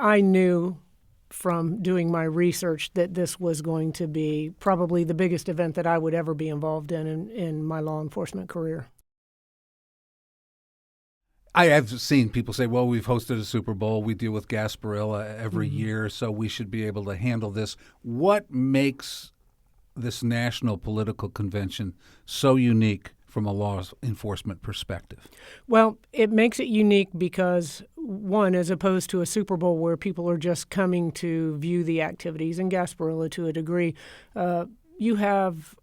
I knew from doing my research that this was going to be probably the biggest event that I would ever be involved in my law enforcement career. I have seen people say, well, we've hosted a Super Bowl. We deal with Gasparilla every year, so we should be able to handle this. What makes this national political convention so unique from a law enforcement perspective? Well, it makes it unique because, one, as opposed to a Super Bowl where people are just coming to view the activities, and Gasparilla to a degree, you have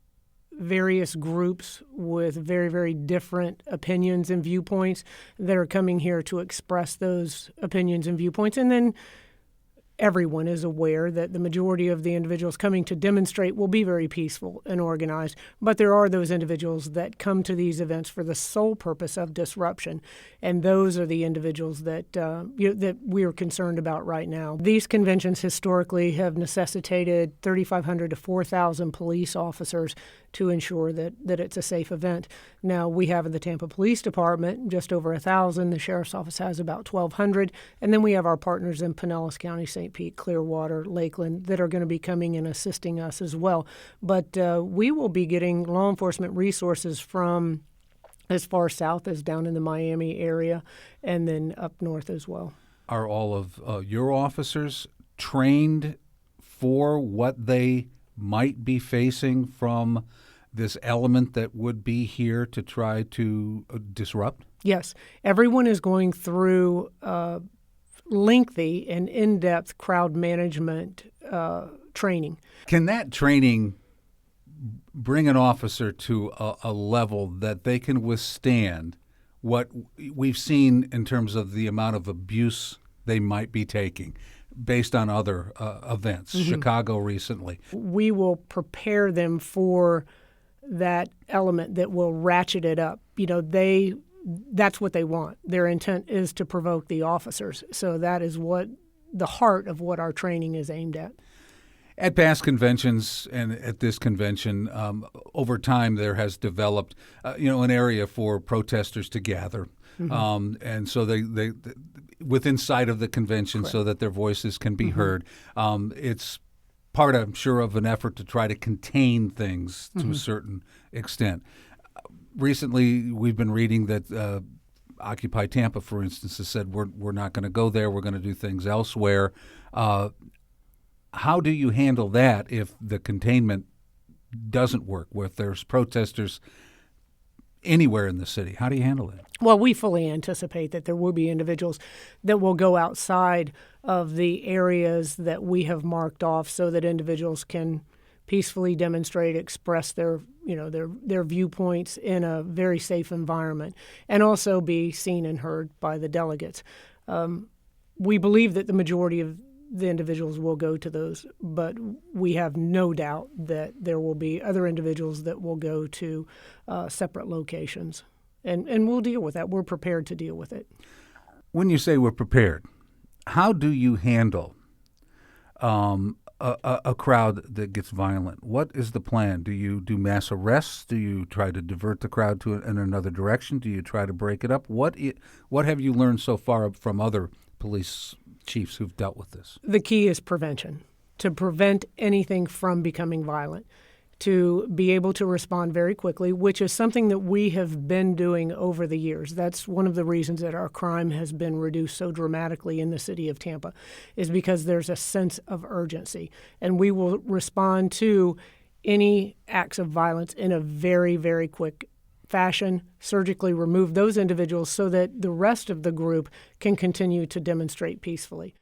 various groups with very, very different opinions and viewpoints that are coming here to express those opinions and viewpoints. And then everyone is aware that the majority of the individuals coming to demonstrate will be very peaceful and organized, but there are those individuals that come to these events for the sole purpose of disruption, and those are the individuals that that we are concerned about right now. These conventions historically have necessitated 3,500 to 4,000 police officers to ensure that it's a safe event. Now, we have in the Tampa Police Department just over 1,000. The Sheriff's Office has about 1,200. And then we have our partners in Pinellas County, St. Pete, Clearwater, Lakeland that are going to be coming and assisting us as well. But we will be getting law enforcement resources from as far south as down in the Miami area and then up north as well. Are all of your officers trained for what they might be facing from this element that would be here to try to disrupt? Yes. Everyone is going through lengthy and in-depth crowd management training. Can that training bring an officer to a level that they can withstand what we've seen in terms of the amount of abuse they might be taking based on other events, Chicago recently? We will prepare them for that element that will ratchet it up. That's what they want. Their intent is to provoke the officers. So that is what the heart of what our training is aimed at. At past conventions and at this convention, over time there has developed, an area for protesters to gather, and so they within sight of the convention, Correct. so that their voices can be heard. It's part, I'm sure, of an effort to try to contain things to a certain extent. Recently, we've been reading that Occupy Tampa, for instance, has said we're not going to go there. We're going to do things elsewhere. How do you handle that if the containment doesn't work, where if there's protesters anywhere in the city? How do you handle it? Well, we fully anticipate that there will be individuals that will go outside of the areas that we have marked off so that individuals can peacefully demonstrate, express their viewpoints in a very safe environment, and also be seen and heard by the delegates. We believe that the majority of the individuals will go to those, but we have no doubt that there will be other individuals that will go to separate locations. And we'll deal with that. We're prepared to deal with it. When you say we're prepared, how do you handle a crowd that gets violent? What is the plan? Do you do mass arrests? Do you try to divert the crowd in another direction? Do you try to break it up? What have you learned so far from other police chiefs who've dealt with this? The key is prevention, to prevent anything from becoming violent, to be able to respond very quickly, which is something that we have been doing over the years. That's one of the reasons that our crime has been reduced so dramatically in the city of Tampa, is because there's a sense of urgency. And we will respond to any acts of violence in a very, very quick fashion, surgically remove those individuals so that the rest of the group can continue to demonstrate peacefully.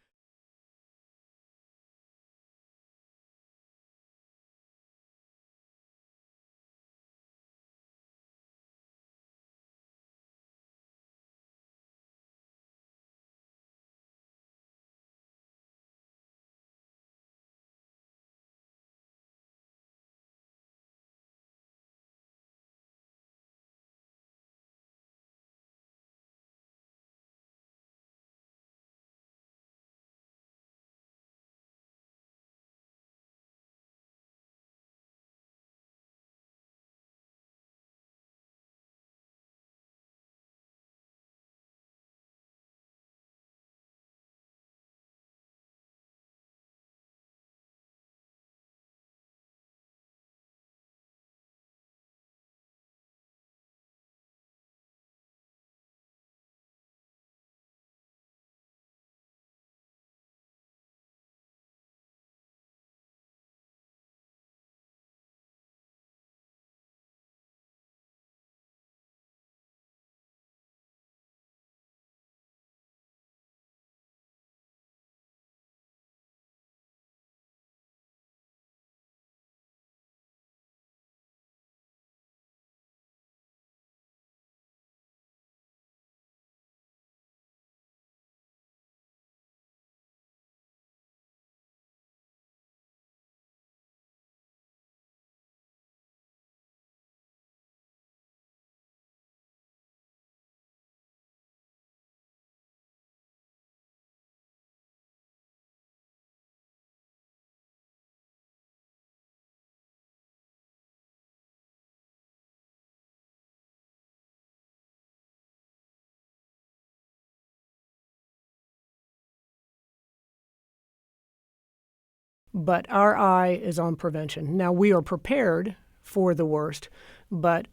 but our eye is on prevention. Now, we are prepared for the worst, but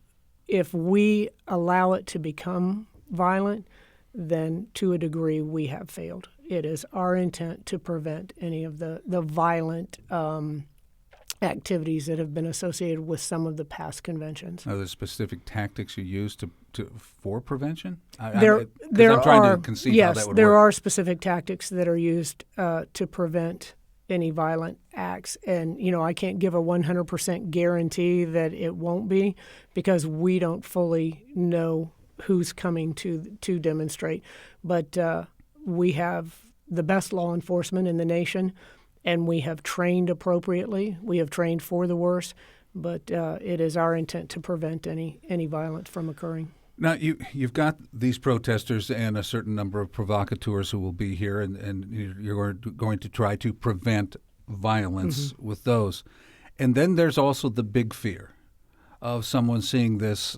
if we allow it to become violent, then to a degree we have failed. It is our intent to prevent any of the violent activities that have been associated with some of the past conventions. Are there specific tactics you use for prevention? I'm trying to conceive how that would there work. are specific tactics that are used to prevent any violent acts. And, I can't give a 100% guarantee that it won't be because we don't fully know who's coming to demonstrate. But we have the best law enforcement in the nation, and we have trained appropriately. We have trained for the worst, but it is our intent to prevent any violence from occurring. Now, you've got these protesters and a certain number of provocateurs who will be here, and you're going to try to prevent violence with those. And then there's also the big fear of someone seeing this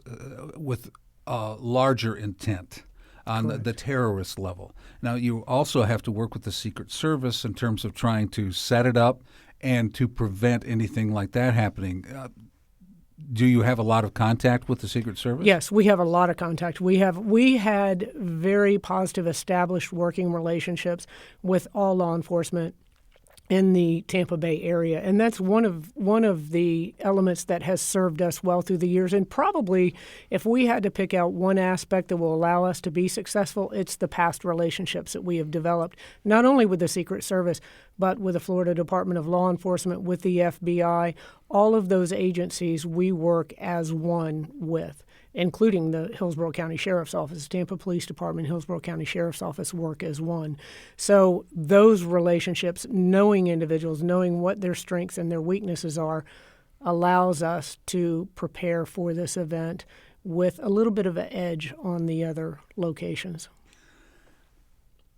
with a larger intent on the terrorist level. Now, you also have to work with the Secret Service in terms of trying to set it up and to prevent anything like that happening. Do you have a lot of contact with the Secret Service? Yes, we have a lot of contact. We had very positive established working relationships with all law enforcement in the Tampa Bay area, and that's one of the elements that has served us well through the years. And probably, if we had to pick out one aspect that will allow us to be successful, it's the past relationships that we have developed, not only with the Secret Service, but with the Florida Department of Law Enforcement, with the FBI. All of those agencies we work as one with, including the Hillsborough County Sheriff's Office, Tampa Police Department, Hillsborough County Sheriff's Office work as one. So those relationships, knowing individuals, knowing what their strengths and their weaknesses are, allows us to prepare for this event with a little bit of an edge on the other locations.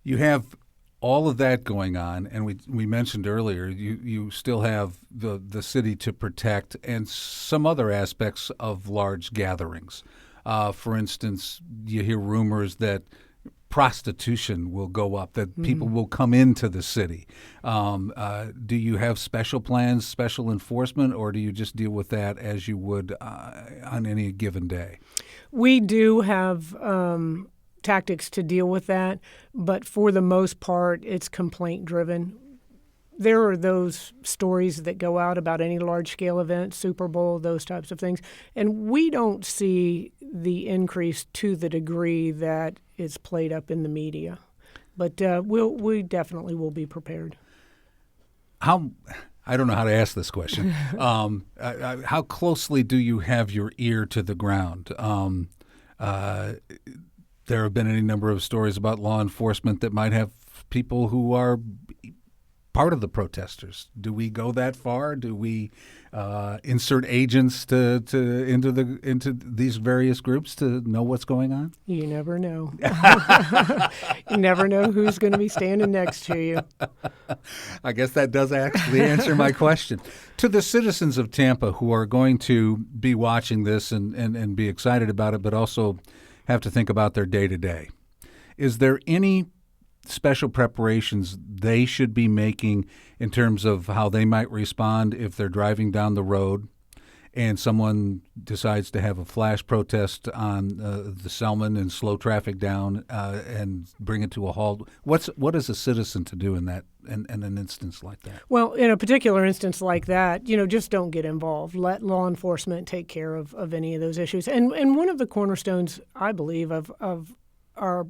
You have all of that going on, and we mentioned earlier you still have the city to protect and some other aspects of large gatherings. For instance, you hear rumors that prostitution will go up, that people will come into the city. Do you have special plans, special enforcement, or do you just deal with that as you would on any given day? We do have tactics to deal with that, but for the most part, it's complaint driven. There are those stories that go out about any large-scale event, Super Bowl, those types of things, and we don't see the increase to the degree that it's played up in the media. But we definitely will be prepared. I don't know how to ask this question. How closely do you have your ear to the ground? There have been any number of stories about law enforcement that might have people who are part of the protesters. Do we go that far? Do we insert agents into these various groups to know what's going on? You never know. You never know who's going to be standing next to you. I guess that does actually answer my question. To the citizens of Tampa who are going to be watching this and be excited about it, but also have to think about their day-to-day, is there any special preparations they should be making in terms of how they might respond if they're driving down the road and someone decides to have a flash protest on the Selman and slow traffic down and bring it to a halt? What is a citizen to do in an instance like that? Well, in a particular instance like that, just don't get involved. Let law enforcement take care of any of those issues. And one of the cornerstones, I believe, of our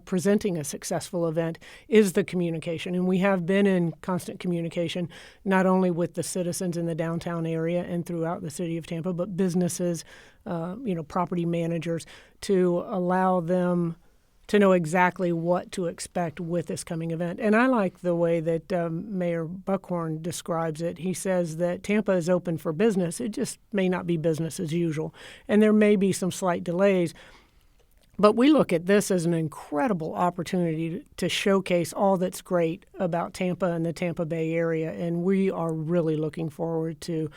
presenting a successful event is the communication. And we have been in constant communication, not only with the citizens in the downtown area and throughout the city of Tampa, but businesses, property managers, to allow them to know exactly what to expect with this coming event. And I like the way that Mayor Buckhorn describes it. He says that Tampa is open for business. It just may not be business as usual. And there may be some slight delays. But we look at this as an incredible opportunity to showcase all that's great about Tampa and the Tampa Bay area, and we are really looking forward to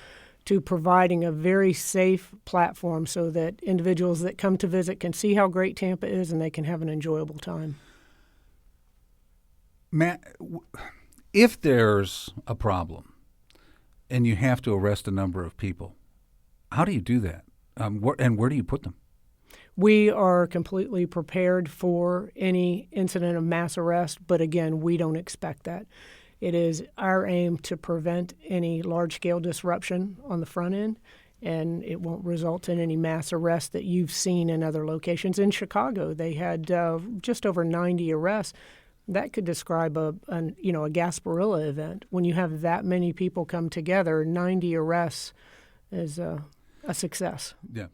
providing a very safe platform so that individuals that come to visit can see how great Tampa is and they can have an enjoyable time. Matt, if there's a problem and you have to arrest a number of people. How do you do that? Where do you put them? We are completely prepared for any incident of mass arrest, but again, we don't expect that. It is our aim to prevent any large-scale disruption on the front end, and it won't result in any mass arrests that you've seen in other locations. In Chicago, they had just over 90 arrests. That could describe a Gasparilla event. When you have that many people come together, 90 arrests is a success. Yeah,